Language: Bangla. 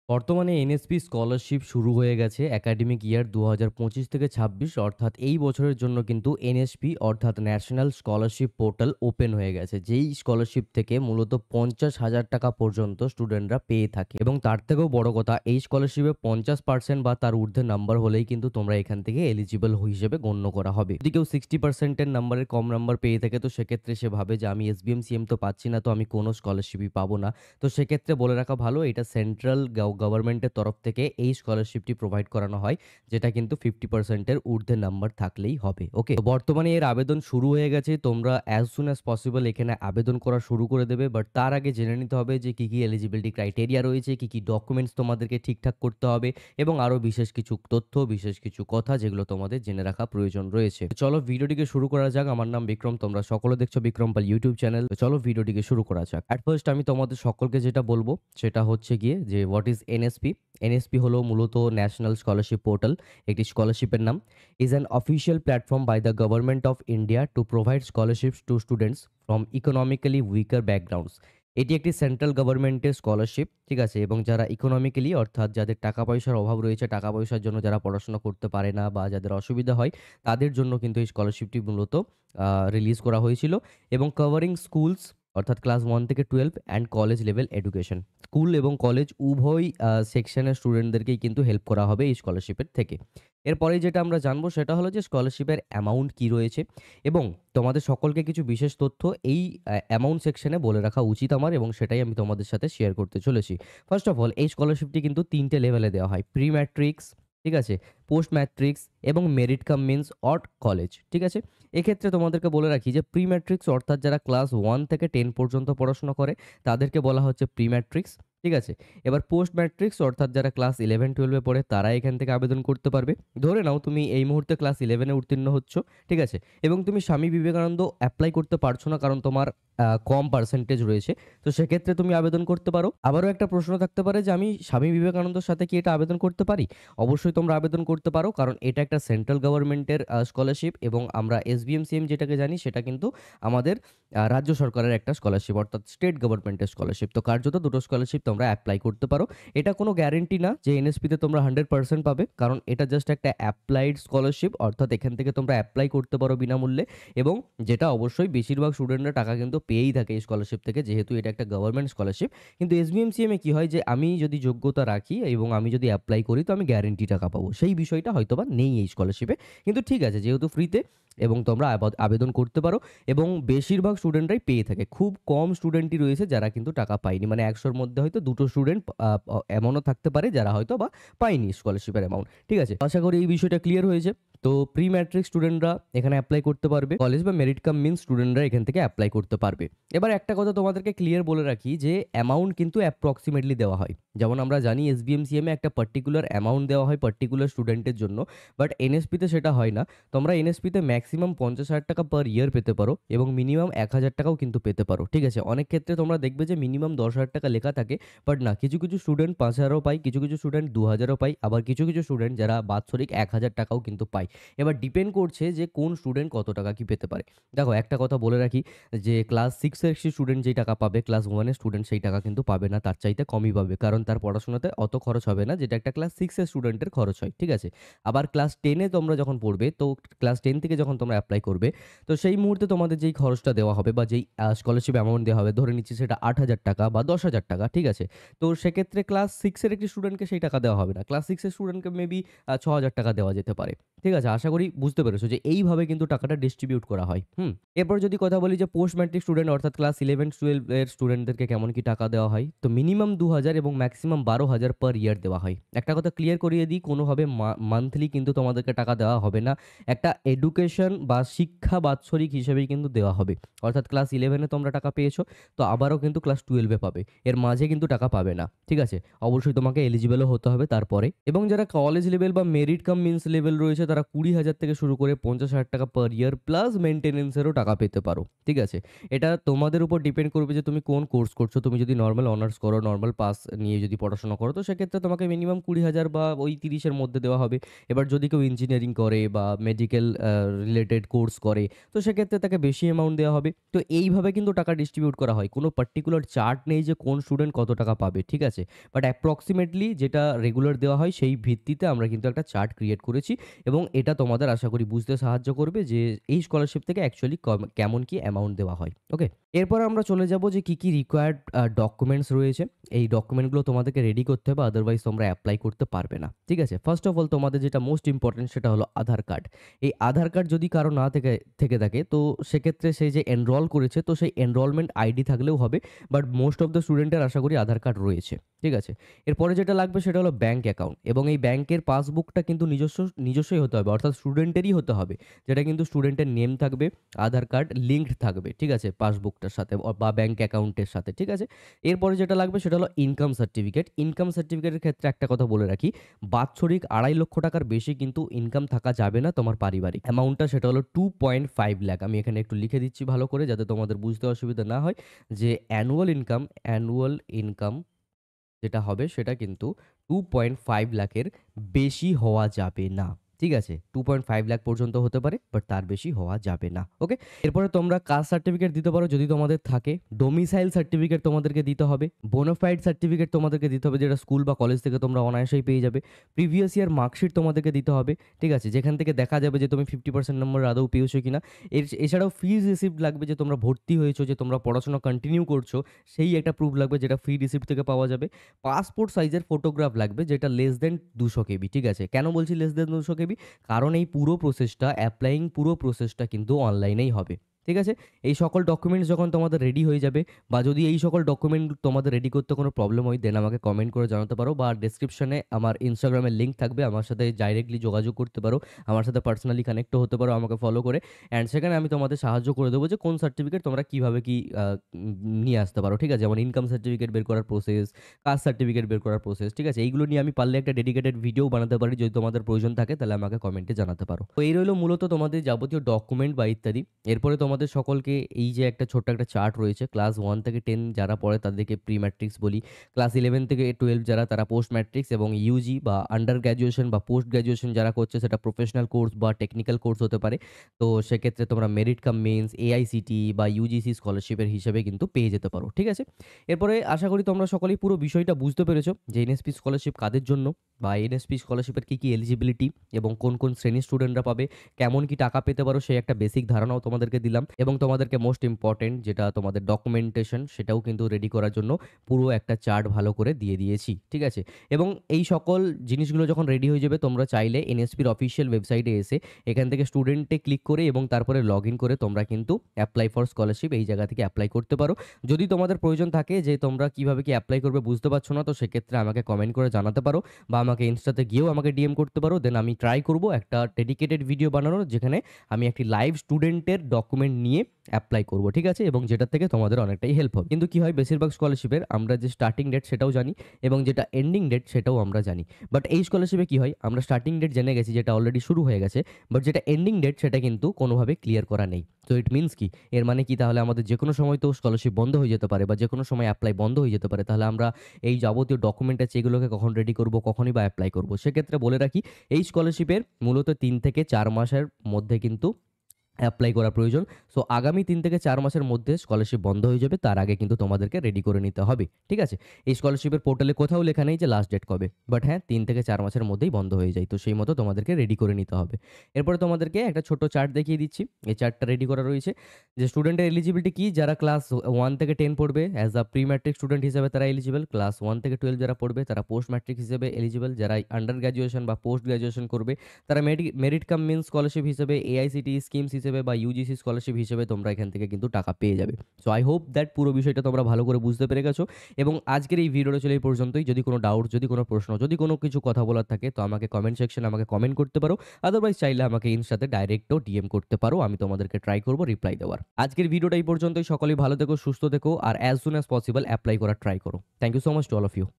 বর্তমানে এনএসপি স্কলারশিপ শুরু হয়ে গেছে একাডেমিক ইয়ার ২০২৫ থেকে ২৬ অর্থাৎ এই বছরের জন্য কিন্তু এনএসপি অর্থাৎ ন্যাশনাল স্কলারশিপ পোর্টাল ওপেন হয়ে গেছে। যেই স্কলারশিপ থেকে মূলত ৫০,০০০ টাকা পর্যন্ত স্টুডেন্টরা পেয়ে থাকে এবং তার থেকেও বড় কথা এই স্কলারশিপে ৫০% বা তার ঊর্ধ্বে নাম্বার হলেই কিন্তু তোমরা এখান থেকে এলিজিবল হিসেবে গণ্য করা হবে। যদি কেউ 60% এর নাম্বারের কম নাম্বার পেয়ে থাকে তো সেক্ষেত্রে সে ভাবে যে আমি এসবিএমসিএম তো পাচ্ছি না, তো আমি কোনো স্কলারশিপই পাবো না। তো সেক্ষেত্রে বলে রাখা ভালো, এটা সেন্ট্রাল গভর্নমেন্টের তরফ থেকে এই স্কলারশিপটি প্রোভাইড করানো হয়, যেটা কিন্তু 50% এর ঊর্ধ্বে নাম্বার থাকলেই হবে। ওকে, তো বর্তমানে এর আবেদন শুরু হয়ে গেছে। তোমরা অ্যাজ সুন অ্যাজ পসিবল এখানে আবেদন করা শুরু করে দেবে, বাট তার আগে জেনে নিতে হবে যে কি কি এলিজিবিলিটি ক্রাইটেরিয়া রয়েছে, কি কি ডকুমেন্টস তোমাদেরকে ঠিকঠাক করতে হবে এবং আরও বিশেষ কিছু তথ্য, বিশেষ কিছু কথা যেগুলো তোমাদের জেনে রাখা প্রয়োজন রয়েছে। তো চলো ভিডিওটিকে শুরু করা যাক। আমার নাম বিক্রম, তোমরা সকলে দেখছো বিক্রম পাল ইউটিউব চ্যানেল। তো চলো ভিডিওটিকে শুরু করা যাক। অ্যাট ফার্স্ট আমি তোমাদের সকলকে যেটা বলবো সেটা হচ্ছে গিয়ে যে হোয়াট ইজ এনএসপি। এনএসপি হলো মূলত ন্যাশনাল স্কলারশিপ পোর্টাল। একটি স্কলারশিপের নাম। Is an official platform by the government of India to provide scholarships to students from economically weaker backgrounds. এটি একটি সেন্ট্রাল গভর্নমেন্টের স্কলারশিপ, ঠিক আছে, এবং যারা ইকোনমিক্যালি অর্থাৎ যাদের টাকা পয়সার অভাব রয়েছে, টাকা পয়সার জন্য যারা পড়াশোনা করতে পারে না বা যাদের অসুবিধা হয়, তাদের জন্য কিন্তু এই স্কলারশিপটি মূলত রিলিজ করা হয়েছিল এবং কভারিং স্কুলস অর্থাৎ ক্লাস 1 থেকে 12 and college level education. School এবং কলেজ উভয় সেকশনের স্টুডেন্টদেরকেই কিন্তু হেল্প করা হবে এই স্কলারশিপের থেকে। এরপরে যেটা আমরা জানবো সেটা হলো যে স্কলারশিপের অ্যামাউন্ট কী রয়েছে এবং তোমাদের সকলকে কিছু বিশেষ তথ্য এই অ্যামাউন্ট সেকশনে বলে রাখা উচিত আমার, এবং সেটাই আমি তোমাদের সাথে শেয়ার করতে চলেছি। ফার্স্ট অফ অল, এই স্কলারশিপটি কিন্তু 3টে লেভেলে দেওয়া হয়: প্রি ম্যাট্রিক্স, ঠিক আছে, পোস্ট ম্যাট্রিক্স এবং merit cum means or college, ঠিক আছে। এক্ষেত্রে তোমাদেরকে বলে রাখি যে প্রি ম্যাট্রিক্স অর্থাৎ যারা ক্লাস 1 থেকে 10 পর্যন্ত পড়াশোনা করে তাদেরকে বলা হচ্ছে প্রি ম্যাট্রিক্স, ঠিক আছে। এবার পোস্ট ম্যাট্রিক্স অর্থাৎ যারা ক্লাস 11-12 পড়ে তারা এখান থেকে আবেদন করতে পারবে। ধরে নাও তুমি এই মুহূর্তে ক্লাস 11 উত্তীর্ণ হচ্ছ, ঠিক আছে, এবং তুমি স্বামী বিবেকানন্দ অ্যাপ্লাই করতে পারছো না কারণ তোমার কম পার্সেন্টেজ রয়েছে, তো সেক্ষেত্রে তুমি আবেদন করতে পারো। আবারও একটা প্রশ্ন থাকতে পারে যে আমি স্বামী বিবেকানন্দর সাথে কি এটা আবেদন করতে পারি? অবশ্যই তোমরা আবেদন করতে পারো, কারণ এটা একটা সেন্ট্রাল গভর্নমেন্টের স্কলারশিপ এবং আমরা এসবিএমসিএম যেটাকে জানি সেটা কিন্তু আমাদের রাজ্য সরকারের একটা স্কলারশিপ অর্থাৎ স্টেট গভর্নমেন্টের স্কলারশিপ। তো কার্যত দুটো স্কলারশিপ তোমরা অ্যাপ্লাই করতে পারো। এটা কোনো গ্যারেন্টি না যে এনএসপিতে তোমরা 100% পাবে, কারণ এটা জাস্ট একটা অ্যাপ্লাইড স্কলারশিপ অর্থাৎ এখান থেকে তোমরা অ্যাপ্লাই করতে পারো বিনামূল্যে, এবং যেটা অবশ্যই বেশিরভাগ স্টুডেন্টরা টাকা কিন্তু পেয়েই থাকে এই স্কলারশিপ থেকে, যেহেতু এটা একটা গভর্নমেন্ট স্কলারশিপ। কিন্তু এসবিএমসিএম এ কি হয় যে আমি যদি যোগ্যতা রাখি এবং আমি যদি অ্যাপ্লাই করি তো আমি গ্যারেন্টি টাকা পাবো, সেই বিষয়টা হয়তোবা নেই এই স্কলারশিপে। কিন্তু ঠিক আছে, যেহেতু ফ্রিতে এবং তোমরা আবেদন করতে পারো এবং বেশিরভাগ স্টুডেন্টরাই পেয়ে থাকে। খুব কম স্টুডেন্টই রয়েছে যারা কিন্তু টাকা পায়নি, মানে 100-র মধ্যে হয়তো 2টো স্টুডেন্ট এমনও থাকতে পারে যারা হয়তো বা পায়নি স্কলারশিপের অ্যামাউন্ট, ঠিক আছে। আশা করি এই বিষয়টা ক্লিয়ার হয়েছে। তো প্রি ম্যাট্রিক স্টুডেন্টরা এখানে অ্যাপ্লাই করতে পারবে, কলেজ বা মেরিট কাম মিন্স স্টুডেন্টরা এখান থেকে অ্যাপ্লাই করতে পারবে। এবার একটা কথা তোমাদেরকে ক্লিয়ার বলে রাখি যে অ্যামাউন্ট কিন্তু অ্যাপ্রক্সিমেটলি দেওয়া হয়। যেমন আমরা জানি এসবিএমসিএম এ একটা পার্টিকুলার অ্যামাউন্ট দেওয়া হয় পার্টিকুলার স্টুডেন্টের জন্য, বাট এনএসপিতে সেটা হয় না। তোমরা এনএসপিতে ম্যাক্সিমাম 50,000 টাকা পার ইয়ার পেতে পারো এবং মিনিমাম 1,000 টাকাও কিন্তু পেতে পারো, ঠিক আছে। অনেক ক্ষেত্রে তোমরা দেখবে যে মিনিমাম 10,000 টাকা লেখা থাকে, বাট না, কিছু কিছু স্টুডেন্ট 5,000ও পায়, কিছু কিছু স্টুডেন্ট 2,000ও পায়, আবার কিছু কিছু স্টুডেন্ট যারা বাৎসরিক 1,000 টাকাও কিন্তু পায়। এবার ডিপেন্ড করছে যে কোন স্টুডেন্ট কত টাকা কি পেতে পারে। দেখো একটা কথা বলে রাখি যে ক্লাস 6 এর স্টুডেন্ট যেই টাকা পাবে ক্লাস 1 এর স্টুডেন্ট সেই টাকা কিন্তু পাবে না, তার চাইতে কমই পাবে, কারণ তার পড়াশোনাতে অত খরচ হবে না যেটা একটা ক্লাস 6 এর স্টুডেন্টের খরচ হয়, ঠিক আছে। আবার ক্লাস 10 এ তোমরা যখন পড়বে, তো ক্লাস 10 থেকে যখন তোমরা অ্যাপ্লাই করবে, তো সেই মুহূর্তে তোমাদের যেই খরচটা দেওয়া হবে বা যেই স্কলারশিপ অ্যামাউন্ট দেওয়া হবে, ধরে নিচ্ছি সেটা 8,000 টাকা বা 10,000 টাকা, ঠিক আছে। তো সেক্ষেত্রে ক্লাস 6 এর একটি স্টুডেন্টকে সেই টাকা দেওয়া হবে না। ক্লাস 6 এর স্টুডেন্টকে মেবি 6,000 টাকা দেওয়া যেতে পারে, ঠিক আছে। আশা করি বুঝতে পেরেছো যে এইভাবে কিন্তু টাকাটা ডিস্ট্রিবিউট করা হয়। এরপর যদি কথা বলি যে পোস্ট ম্যাট্রিক স্টুডেন্ট অর্থাৎ ক্লাস 11-12 এর স্টুডেন্টদেরকে কেমন কি টাকা দেওয়া হয়, তো মিনিমাম 2,000 এবং ম্যাক্সিমাম 12,000 পার ইয়ার দেওয়া হয়। একটা কথা ক্লিয়ার করিয়ে দিই, কোনোভাবে মান্থলি কিন্তু তোমাদেরকে টাকা দেওয়া হবে না। একটা এডুকেশন বা শিক্ষা বাৎসরিক হিসেবেই কিন্তু দেওয়া হবে। অর্থাৎ ক্লাস 11 এ তোমরা টাকা পেয়েছো, তো আবারও কিন্তু ক্লাস 12 এ পাবে। এর মাঝে কিন্তু টাকা পাবে না, ঠিক আছে। অবশ্যই তোমাকে এলিজিবলও হতে হবে তারপরে। এবং যারা কলেজ লেভেল বা মেরিট কাম মিন্স লেভেল রয়েছে তারা 20,000 থেকে শুরু করে 50,000 টাকা পার ইয়ার প্লাস মেইনটেন্যান্সেরও টাকা পেতে পারো। ঠিক আছে? এটা তোমাদের উপর ডিপেন্ড করবে যে তুমি কোন কোর্স করছো। তুমি যদি নরমাল অনার্স করো, নরমাল পাস নিয়ে যদি পড়াশোনা করো তো সেক্ষেত্রে তোমাকে মিনিমাম 20,000 বা ওই 30 এর মধ্যে দেওয়া হবে। এবার যদি কেউ ইঞ্জিনিয়ারিং করে বা মেডিকেল রিলেটেড কোর্স করে তো সেক্ষেত্রে তাকে বেশি অ্যামাউন্ট দেওয়া হবে। তো এইভাবে কিন্তু টাকা ডিস্ট্রিবিউট করা হয়। কোনো পার্টিকুলার চার্ট নেই যে কোন স্টুডেন্ট কত টাকা পাবে। ঠিক আছে? বাট অ্যাপ্রক্সিমেটলি যেটা রেগুলার দেওয়া হয় সেই ভিত্তিতে আমরা কিন্তু একটা চার্ট ক্রিয়েট করেছি এবং এটা তোমাদের আশা করি বুঝতে সাহায্য করবে যে এই স্কলারশিপ থেকে অ্যাকচুয়ালি কেমন কি অ্যামাউন্ট দেওয়া হয়। ওকে? এরপর আমরা চলে যাব যে কি রিকোয়ার্ড ডকুমেন্টস রয়েছে। এই ডকুমেন্টগুলো তোমাদেরকে রেডি করতে হবে, আদারওয়াইজ তোমরা এপ্লাই করতে পারবে না। ঠিক আছে? ফার্স্ট অফ অল তোমাদের যেটা মোস্ট ইম্পোর্টেন্ট সেটা হলো আধার কার্ড। এই আধার কার্ড যদি কারো না থেকে থাকে তো সেক্ষেত্রে সে যে এনরোল করেছে তো সেই এনরোলমেন্ট আইডি থাকলেও হবে। বাট মোস্ট অফ দ্য স্টুডেন্টের আশা করি আধার কার্ড রয়েছে। ঠিক আছে? এরপরে যেটা লাগবে সেটা হলো ব্যাংক অ্যাকাউন্ট এবং এই ব্যাংকের পাসবুকটা কিন্তু নিজস্বই হতে হবে, অর্থাৎ স্টুডেন্টেরই হতে হবে। যেটা কিন্তু স্টুডেন্টের নেম থাকবে, আধার কার্ড লিঙ্কড থাকবে। ঠিক আছে? পাসবুকটার সাথে বা ব্যাংক অ্যাকাউন্টের সাথে। ঠিক আছে? এরপরে যেটা লাগবে সেটা হলো ইনকাম সার্টিফিকেট। ইনকাম সার্টিফিকেটের ক্ষেত্রে একটা কথা বলে রাখি, বাৎসরিক 2.5 লক্ষ টাকার বেশি কিন্তু ইনকাম থাকা যাবে না তোমার পারিবারিক। অ্যামাউন্টটা সেটা হলো 2.5 লাখ। আমি এখানে একটু লিখে দিচ্ছি ভালো করে যাতে তোমাদের বুঝতে অসুবিধা না হয় যে অ্যানুয়াল ইনকাম যেটা হবে সেটা কিন্তু 2.5 লাখের বেশি হওয়া যাবে না। ঠিক আছে? 2.5 লাখ পর্যন্ত হতে পারে বাট তার বেশি হওয়া যাবে না। ওকে? এরপরে তোমরা কাস্ট সার্টিফিকেট দিতে পারো যদি তোমাদের থাকে। ডোমিসাইল সার্টিফিকেট তোমাদেরকে দিতে হবে। বোনাফাইড সার্টিফিকেট তোমাদেরকে দিতে হবে যেটা স্কুল বা কলেজ থেকে তোমরা অনায়াসেই পেয়ে যাবে। প্রিভিয়াস ইয়ার মার্কশিট তোমাদেরকে দিতে হবে। ঠিক আছে? যেখান থেকে দেখা যাবে যে তুমি 50% নম্বর আদৌ পেয়েছো কিনা। এছাড়াও ফিজ রিসিপ্ট লাগবে যে তোমরা ভর্তি হয়েছো, যে তোমরা পড়াশোনা কন্টিনিউ করছো সেই একটা প্রুফ লাগবে যেটা ফ্রি রিসিপ্ট থেকে পাওয়া যাবে। পাসপোর্ট সাইজের ফটোগ্রাফ লাগবে যেটা লেস দেন 200 কেবি। ঠিক আছে? কেন বলছি লেস দেন 200 কেবি? কারণ এই পুরো প্রসেসটা পুরো প্রসেসটা কিন্তু অনলাইনেই হবে। ঠিক আছে? এই সকল ডকুমেন্টস যখন তোমাদের রেডি হয়ে যাবে বা যদি এই সকল ডকুমেন্ট তোমাদের রেডি করতে কোনো প্রবলেম হয় দেন আমাকে কমেন্ট করে জানাতে পারো বা ডেসক্রিপশনে আমার ইনস্টাগ্রামের লিঙ্ক থাকবে, আমার সাথে ডাইরেক্টলি যোগাযোগ করতে পারো, আমার সাথে পার্সোনালি কানেক্টও হতে পারো আমাকে ফলো করে। অ্যান্ড সেখানে আমি তোমাদের সাহায্য করে দেবো যে কোন সার্টিফিকেট তোমরা কীভাবে কি নিয়ে আসতে পারো। ঠিক আছে? যেমন ইনকাম সার্টিফিকেট বের করার প্রসেস, কাস্ট সার্টিফিকেট বের করার প্রসেস। ঠিক আছে? এইগুলো নিয়ে আমি পারলে একটা ডেডিকেটেড ভিডিও বানাতে পারি, যদি তোমাদের প্রয়োজন থাকে তাহলে আমাকে কমেন্টে জানাতে পারো। তো এই রইলো মূলত তোমাদের যাবতীয় ডকুমেন্ট বা ইত্যাদি। এরপরে তোমাদের সকলকে এই যে ছোট্ট একটা চার্ট রয়েছে, ক্লাস 1 থেকে 10 যারা পড়ে তাদেরকে প্রি ম্যাট্রিক্স বলি। ক্লাস 11 থেকে 12 যারা তারা পোস্ট ম্যাট্রিক্স এবং ইউজি বা আন্ডার গ্র্যাজুয়েশন বা পোস্ট গ্র্যাজুয়েশন যারা করছে সেটা প্রফেশনাল কোর্স বা টেকনিক্যাল কোর্স হতে পারে। তো সেক্ষেত্রে তোমরা মেরিট কাম মেন্স, এআইসিটিই বা ইউজিসি স্কলারশিপের হিসেবে কিন্তু পেয়ে যেতে পারো। ঠিক আছে? এরপরে আশা করি তোমরা সকলেই পুরো বিষয়টা বুঝতে পেরেছো যে এনএসপি স্কলারশিপ কাদের জন্য বা এনএসপি স্কলারশিপের কী এলিজিবিলিটি এবং কোন শ্রেণীর স্টুডেন্টরা পাবে, কেমন কি টাকা পেতে পারো সেই একটা বেসিক ধারণাও তোমাদেরকে দিলাম এবং তোমাদেরকে মোস্ট ইম্পর্টেন্ট যেটা তোমাদের ডকুমেন্টেশন সেটাও কিন্তু রেডি করার জন্য পুরো একটা চার্ট ভালো করে দিয়ে দিয়েছি। ঠিক আছে? এবং এই সকল জিনিসগুলো যখন রেডি হয়ে যাবে তোমরা চাইলে এনএসপির অফিসিয়াল ওয়েবসাইটে এসে এখান থেকে স্টুডেন্টে ক্লিক করে এবং তারপরে লগ ইন করে তোমরা কিন্তু অ্যাপ্লাই ফর স্কলারশিপ এই জায়গা থেকে অ্যাপ্লাই করতে পারো। যদি তোমাদের প্রয়োজন থাকে যে তোমরা কিভাবে কি অ্যাপ্লাই করবে বুঝতে পারছো না তো সেক্ষেত্রে আমাকে কমেন্ট করে জানাতে পারো বা আমাকে ইনস্টাতে গিয়েও আমাকে ডিএম করতে পারো। দেন আমি ট্রাই করব একটা ডেডিকেটেড ভিডিও বানানোর যেখানে আমি একটি লাইভ স্টুডেন্টের ডকুমেন্ট নিয়ে অ্যাপ্লাই করব। ঠিক আছে? এবং যেটা থেকে তোমাদের অনেকটাই হেল্প হবে। কিন্তু কি হয় বেশিরভাগ স্কলারশিপের আমরা যে স্টার্টিং ডেট সেটাও জানি এবং যেটা এন্ডিং ডেট সেটাও আমরা জানি। বাট এই স্কলারশিপে কি হয় আমরা স্টার্টিং ডেট জেনে গেছি যেটা অলরেডি শুরু হয়ে গেছে, বাট যেটা এন্ডিং ডেট সেটা কিন্তু কোনোভাবে ক্লিয়ার করা নেই। তো ইট মিনস কি? এর মানে কি তাহলে আমাদের যেকোনো সময় তো স্কলারশিপ বন্ধ হয়ে যেতে পারে বা যেকোনো সময় অ্যাপ্লাই বন্ধ হয়ে যেতে পারে। তাহলে আমরা এই যাবতীয় ডকুমেন্ট আছে এগুলোকে কখন রেডি করব, কখনই বা অ্যাপ্লাই করব? সেক্ষেত্রে বলে রাখি এই স্কলারশিপের মূলত 3 থেকে 4 মাসের মধ্যে কিন্তু অ্যাপ্লাই করা প্রয়োজন। সো আগামী 3 থেকে 4 মাসের মধ্যে স্কলারশিপ বন্ধ হয়ে যাবে। তার আগে কিন্তু তোমাদেরকে রেডি করে নিতে হবে। ঠিক আছে? এই স্কলারশিপের পোর্টালে কোথাও লেখা নেই যে লাস্ট ডেট কবে। বাট হ্যাঁ 3 থেকে 4 মাসের মধ্যেই বন্ধ হয়ে যায়। তো সেই মতো তোমাদেরকে রেডি করে নিতে হবে। এরপরে তোমাদেরকে একটা ছোট্ট চার্ট দেখিয়ে দিচ্ছি। এই চার্টটা রেডি করা রয়েছে যে স্টুডেন্টের এলিজিবিলিটি কি, যারা ক্লাস 1 থেকে 10 পড়বে as a pre matric student হিসেবে তারা এলিজিবল। ক্লাস 1 থেকে 12 যারা পড়বে তারা পোস্ট ম্যাট্রিক হিসেবে এলিজিবল। যারা আন্ডার গ্র্যাজুয়েশন বা পোস্ট গ্র্যাজুয়েশন করবে তারা মেরিট কাম মিন্স স্কলারশিপ হিসেবে, এআইসিটি স্কিমস হিসেবে বা ইউজিসি স্কলারশিপ হিসেবে তোমরা এখান থেকে কিন্তু টাকা পেয়ে যাবে। সো আই হোপ দ্যাট পুরো বিষয়টা তোমরা ভালো করে বুঝতে পেরে গেছো এবং আজকের এই ভিডিওটা ছিল এই পর্যন্তই। যদি কোনো ডাউট, যদি কোনো প্রশ্ন, যদি কোনো কিছু কথা বলার থাকে তো আমাকে কমেন্ট সেকশনে আমাকে কমেন্ট করতে পারো। আদারওয়াইজ চাইলে আমাকে ইনস্টাতে ডাইরেক্টও ডিএম করতে পারো। আমি তোমাদেরকে ট্রাই করব রিপ্লাই দেওয়ার। আজকের ভিডিওটা এই পর্যন্তই। সকলেই ভালো থেকো, সুস্থ থেকো আর as soon as possible apply করার ট্রাই করো। Thank you so much to all of you.